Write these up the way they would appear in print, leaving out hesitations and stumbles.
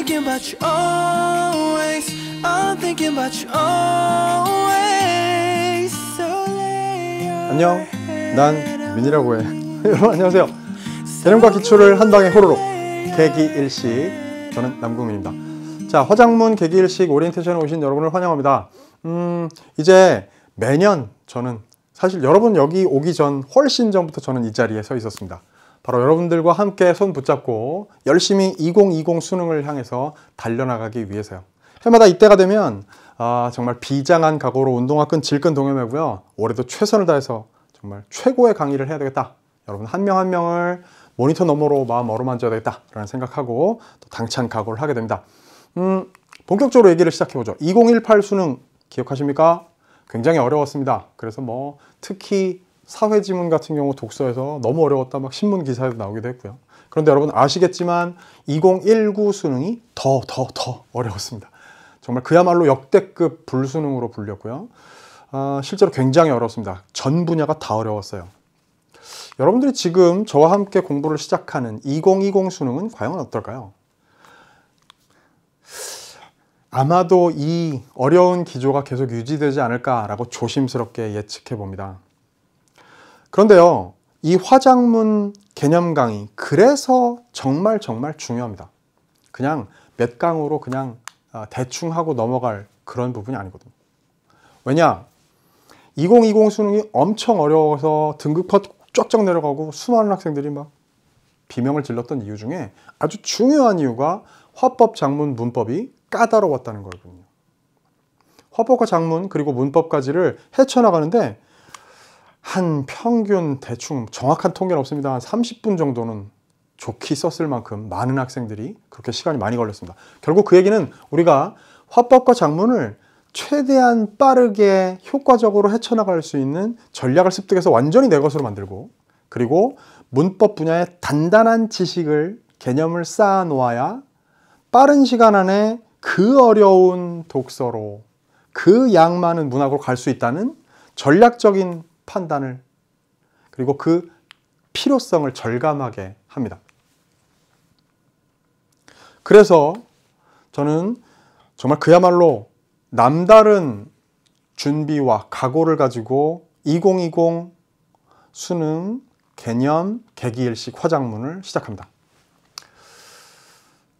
thinking about you always. I'm thinking about you always. So lay your 안녕, 난 민이라고 해. 여러분 안녕하세요. 개념과 기초를 한 방에 호로록 개기일식, 저는 남궁민입니다. 자, 화장문 개기일식 오리엔테이션에 오신 여러분을 환영합니다. 이제 매년 저는 사실 여러분 여기 오기 전 훨씬 전부터 저는 이 자리에 서 있었습니다. 바로 여러분들과 함께 손 붙잡고 열심히 2020 수능을 향해서 달려나가기 위해서요. 해마다 이때가 되면 정말 비장한 각오로 운동화 끈 질끈 동여매고요. 올해도 최선을 다해서 정말 최고의 강의를 해야 되겠다. 여러분 한 명 한 명을 모니터 너머로 마음 어루만져야 되겠다 라는 생각하고 또 당찬 각오를 하게 됩니다. 본격적으로 얘기를 시작해보죠. 2018 수능 기억하십니까? 굉장히 어려웠습니다. 그래서 뭐 특히 사회지문 같은 경우 독서에서 너무 어려웠다 막 신문 기사에도 나오기도 했고요. 그런데 여러분 아시겠지만 2019 수능이 더 어려웠습니다. 정말 그야말로 역대급 불수능으로 불렸고요. 실제로 굉장히 어렵습니다. 전 분야가 다 어려웠어요. 여러분들이 지금 저와 함께 공부를 시작하는 2020 수능은 과연 어떨까요? 아마도 이 어려운 기조가 계속 유지되지 않을까라고 조심스럽게 예측해 봅니다. 그런데요, 이 화장문 개념 강의, 그래서 정말 중요합니다. 그냥 몇 강으로 그냥 대충 하고 넘어갈 그런 부분이 아니거든요. 왜냐? 2020 수능이 엄청 어려워서 등급컷 쫙쫙 내려가고 수많은 학생들이 막 비명을 질렀던 이유 중에 아주 중요한 이유가 화법, 장문, 문법이 까다로웠다는 거거든요. 화법과 장문 그리고 문법까지를 헤쳐나가는데 한 평균 대충 정확한 통계는 없습니다. 한 30분 정도는 좋게 썼을 만큼 많은 학생들이 그렇게 시간이 많이 걸렸습니다. 결국 그 얘기는 우리가 화법과 장문을 최대한 빠르게 효과적으로 헤쳐나갈 수 있는 전략을 습득해서 완전히 내 것으로 만들고, 그리고 문법 분야의 단단한 지식을, 개념을 쌓아 놓아야 빠른 시간 안에 그 어려운 독서로, 그 양 많은 문학으로 갈 수 있다는 전략적인 판단을, 그리고 그 필요성을 절감하게 합니다. 그래서 저는 정말 그야말로 남다른 준비와 각오를 가지고 2020 수능 개념 개기일식 화장문을 시작합니다.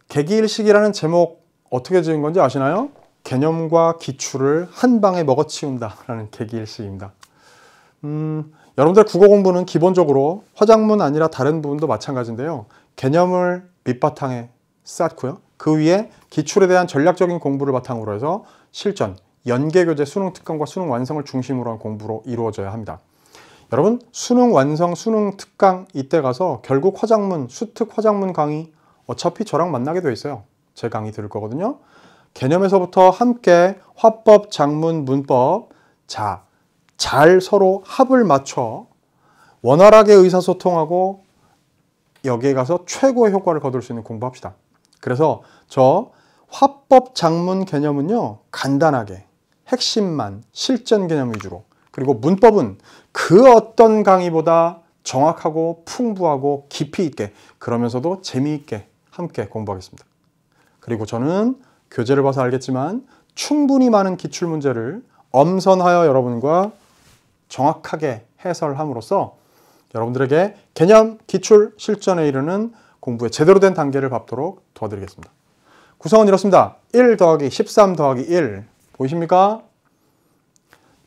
개기일식이라는 제목 어떻게 지은 건지 아시나요? 개념과 기출을 한 방에 먹어치운다 라는 개기일식입니다. 여러분들 국어 공부는 기본적으로 화장문 아니라 다른 부분도 마찬가지인데요. 개념을 밑바탕에 쌓고요. 그 위에 기출에 대한 전략적인 공부를 바탕으로 해서 실전, 연계교재, 수능 특강과 수능 완성을 중심으로 한 공부로 이루어져야 합니다. 여러분 수능 완성, 수능 특강 이때 가서 결국 화장문, 수특 화장문 강의 어차피 저랑 만나게 돼 있어요. 제 강의 들을 거거든요. 개념에서부터 함께 화법, 장문, 문법 잘 서로 합을 맞춰 원활하게 의사소통하고 여기에 가서 최고의 효과를 거둘 수 있는 공부합시다. 그래서 저 화법 장문 개념은요, 간단하게 핵심만 실전 개념 위주로, 그리고 문법은 그 어떤 강의보다 정확하고 풍부하고 깊이 있게, 그러면서도 재미있게 함께 공부하겠습니다. 그리고 저는 교재를 봐서 알겠지만 충분히 많은 기출문제를 엄선하여 여러분과 정확하게 해설함으로써 여러분들에게 개념, 기출, 실전에 이르는 공부의 제대로 된 단계를 밟도록 도와드리겠습니다. 구성은 이렇습니다. 1 더하기 13 더하기 1 보이십니까?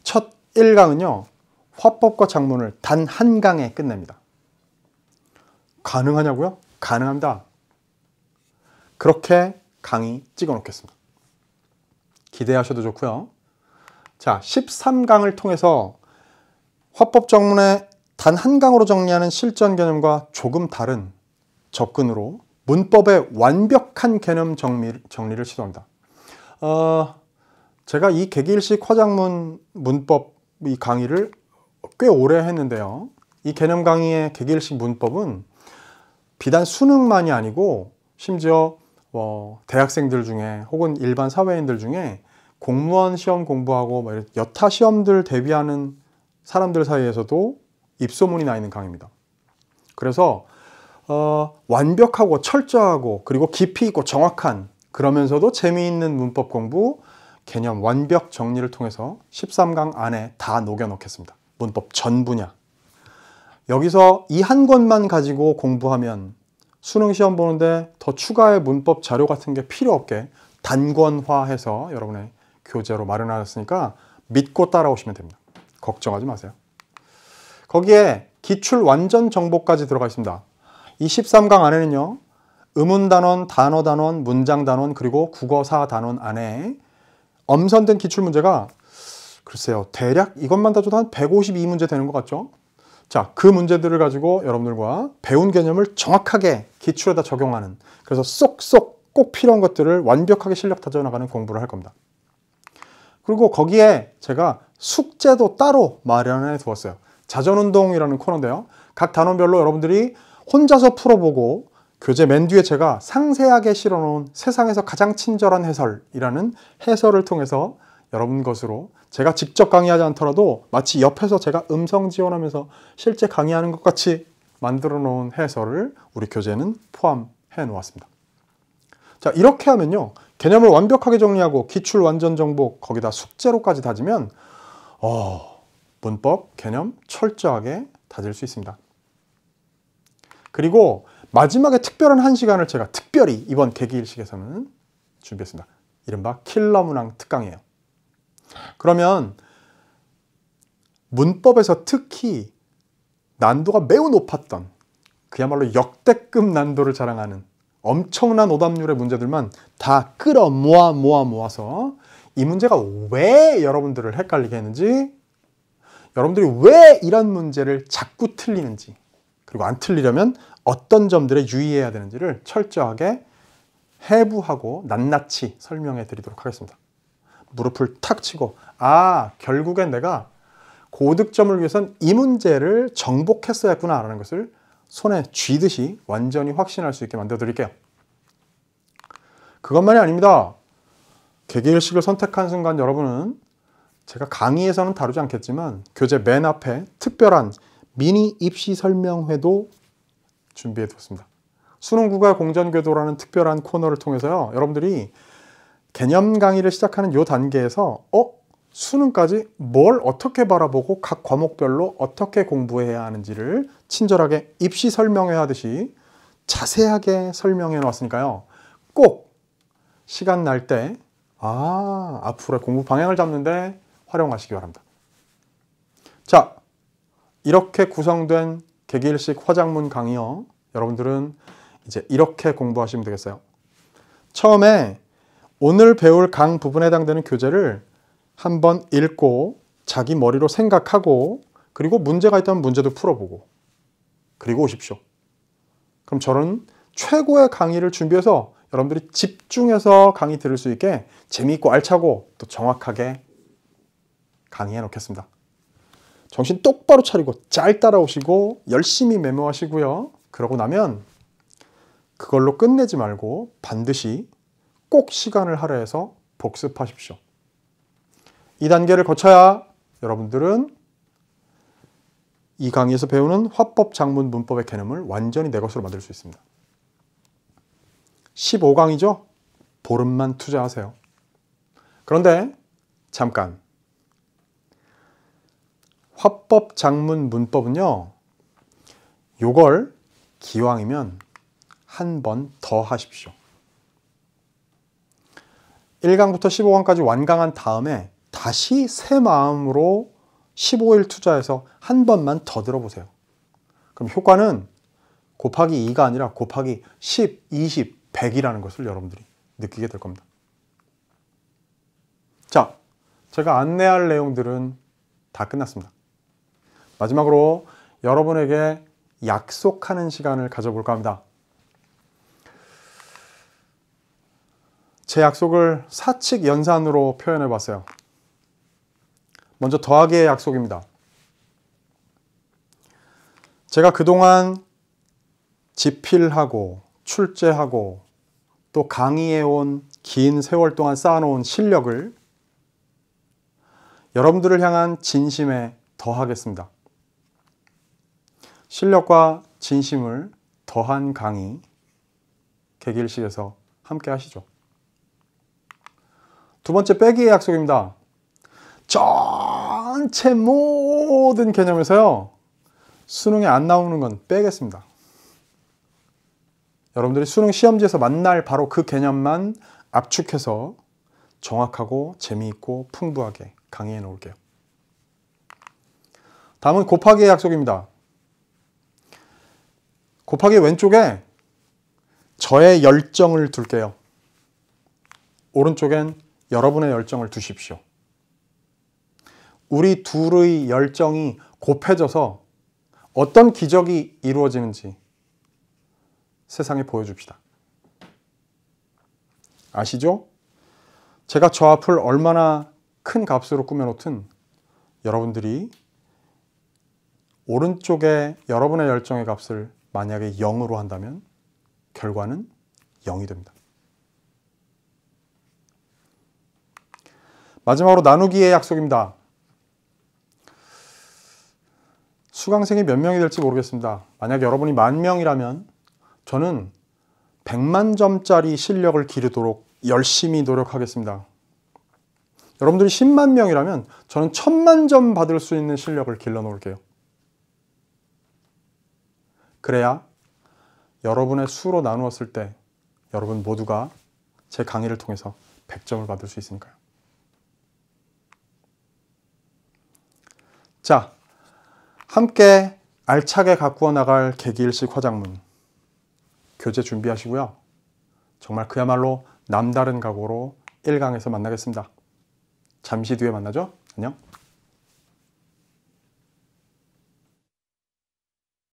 첫 1강은요. 화법과 장문을 단 한 강에 끝냅니다. 가능하냐고요? 가능합니다. 그렇게 강의 찍어 놓겠습니다. 기대하셔도 좋고요. 자, 13강을 통해서 화법 장문의 단 한 강으로 정리하는 실전 개념과 조금 다른 접근으로 문법의 완벽한 개념 정리를 시도합니다. 제가 이 개기일식 화장문 문법 이 강의를 꽤 오래 했는데요. 이 개념 강의의 개기일식 문법은 비단 수능만이 아니고 심지어 대학생들 중에 혹은 일반 사회인들 중에 공무원 시험 공부하고 여타 시험들 대비하는 사람들 사이에서도 입소문이 나 있는 강의입니다. 그래서 완벽하고 철저하고 그리고 깊이 있고 정확한 그러면서도 재미있는 문법 공부, 개념 완벽 정리를 통해서 13강 안에 다 녹여 놓겠습니다. 문법 전 분야. 여기서 이 한 권만 가지고 공부하면 수능 시험 보는데 더 추가의 문법 자료 같은 게 필요 없게 단권화해서 여러분의 교재로 마련하였으니까 믿고 따라오시면 됩니다. 걱정하지 마세요. 거기에 기출 완전 정보까지 들어가 있습니다. 이 13강 안에는요, 의문단원, 단어단원, 문장단원, 그리고 국어사 단원 안에 엄선된 기출문제가 글쎄요, 대략 이것만 따져도 한 152문제 되는 것 같죠? 자, 그 문제들을 가지고 여러분들과 배운 개념을 정확하게 기출에다 적용하는, 그래서 쏙쏙 꼭 필요한 것들을 완벽하게 실력 다져나가는 공부를 할 겁니다. 그리고 거기에 제가 숙제도 따로 마련해 두었어요. 자전운동이라는 코너인데요. 각 단원별로 여러분들이 혼자서 풀어보고 교재 맨 뒤에 제가 상세하게 실어놓은 세상에서 가장 친절한 해설이라는 해설을 통해서 여러분 것으로 제가 직접 강의하지 않더라도 마치 옆에서 제가 음성 지원하면서 실제 강의하는 것 같이 만들어 놓은 해설을 우리 교재에는 포함해 놓았습니다. 자, 이렇게 하면요, 개념을 완벽하게 정리하고 기출 완전 정복 거기다 숙제로까지 다지면 문법, 개념 철저하게 다질 수 있습니다. 그리고 마지막에 특별한 한 시간을 제가 특별히 이번 개기일식에서는 준비했습니다. 이른바 킬러 문항 특강이에요. 그러면 문법에서 특히 난도가 매우 높았던, 그야말로 역대급 난도를 자랑하는 엄청난 오답률의 문제들만 다 끌어 모아서 이 문제가 왜 여러분들을 헷갈리게 했는지, 여러분들이 왜 이런 문제를 자꾸 틀리는지, 그리고 안 틀리려면 어떤 점들에 유의해야 되는지를 철저하게 해부하고 낱낱이 설명해 드리도록 하겠습니다. 무릎을 탁 치고, 결국엔 내가 고득점을 위해선 이 문제를 정복했어야 했구나라는 것을 손에 쥐듯이 완전히 확신할 수 있게 만들어 드릴게요. 그것만이 아닙니다. 개기일식을 선택한 순간 여러분은 제가 강의에서는 다루지 않겠지만 교재 맨 앞에 특별한 미니 입시 설명회도 준비해 두었습니다. 수능 국어 공전궤도라는 특별한 코너를 통해서요, 여러분들이 개념 강의를 시작하는 이 단계에서 수능까지 뭘 어떻게 바라보고 각 과목별로 어떻게 공부해야 하는지를 친절하게 입시 설명회 하듯이 자세하게 설명해 놓았으니까요, 꼭 시간 날 때 앞으로의 공부 방향을 잡는데 활용하시기 바랍니다. 자, 이렇게 구성된 개기일식 화작문 강의요, 여러분들은 이제 이렇게 공부하시면 되겠어요. 처음에 오늘 배울 강 부분에 해당되는 교재를 한번 읽고 자기 머리로 생각하고, 그리고 문제가 있다면 문제도 풀어보고 그리고 오십시오. 그럼 저는 최고의 강의를 준비해서 여러분들이 집중해서 강의 들을 수 있게 재미있고 알차고 또 정확하게 강의해 놓겠습니다. 정신 똑바로 차리고 잘 따라오시고 열심히 메모하시고요. 그러고 나면 그걸로 끝내지 말고 반드시 꼭 시간을 할애해서 복습하십시오. 이 단계를 거쳐야 여러분들은 이 강의에서 배우는 화법, 작문, 문법의 개념을 완전히 내 것으로 만들 수 있습니다. 15강이죠? 보름만 투자하세요. 그런데 잠깐, 화법, 작문, 문법은요, 요걸 기왕이면 한 번 더 하십시오. 1강부터 15강까지 완강한 다음에 다시 새 마음으로 15일 투자해서 한 번만 더 들어보세요. 그럼 효과는 곱하기 2가 아니라 곱하기 10, 20, 100이라는 것을 여러분들이 느끼게 될 겁니다. 자, 제가 안내할 내용들은 다 끝났습니다. 마지막으로 여러분에게 약속하는 시간을 가져볼까 합니다. 제 약속을 사칙 연산으로 표현해 봤어요. 먼저 더하기의 약속입니다. 제가 그동안 집필하고 출제하고 또 강의해온 긴 세월 동안 쌓아놓은 실력을 여러분들을 향한 진심에 더하겠습니다. 실력과 진심을 더한 강의, 개기일식에서 함께 하시죠. 두 번째 빼기의 약속입니다. 전체 모든 개념에서요, 수능에 안 나오는 건 빼겠습니다. 여러분들이 수능 시험지에서 만날 바로 그 개념만 압축해서 정확하고 재미있고 풍부하게 강의해 놓을게요. 다음은 곱하기의 약속입니다. 곱하기 왼쪽에 저의 열정을 둘게요. 오른쪽엔 여러분의 열정을 두십시오. 우리 둘의 열정이 곱해져서 어떤 기적이 이루어지는지 세상에 보여줍시다. 아시죠? 제가 저 앞을 얼마나 큰 값으로 꾸며놓든 여러분들이 오른쪽에 여러분의 열정의 값을 만약에 0으로 한다면 결과는 0이 됩니다. 마지막으로 나누기의 약속입니다. 수강생이 몇 명이 될지 모르겠습니다. 만약 여러분이 10,000명이라면 저는 100만 점짜리 실력을 기르도록 열심히 노력하겠습니다. 여러분들이 10만 명이라면 저는 1000만 점 받을 수 있는 실력을 길러 놓을게요. 그래야 여러분의 수로 나누었을 때 여러분 모두가 제 강의를 통해서 100점을 받을 수 있으니까요. 자, 함께 알차게 가꾸어 나갈 계기일식 화장문 교재 준비하시고요. 정말 그야말로 남다른 각오로 1강에서 만나겠습니다. 잠시 뒤에 만나죠. 안녕.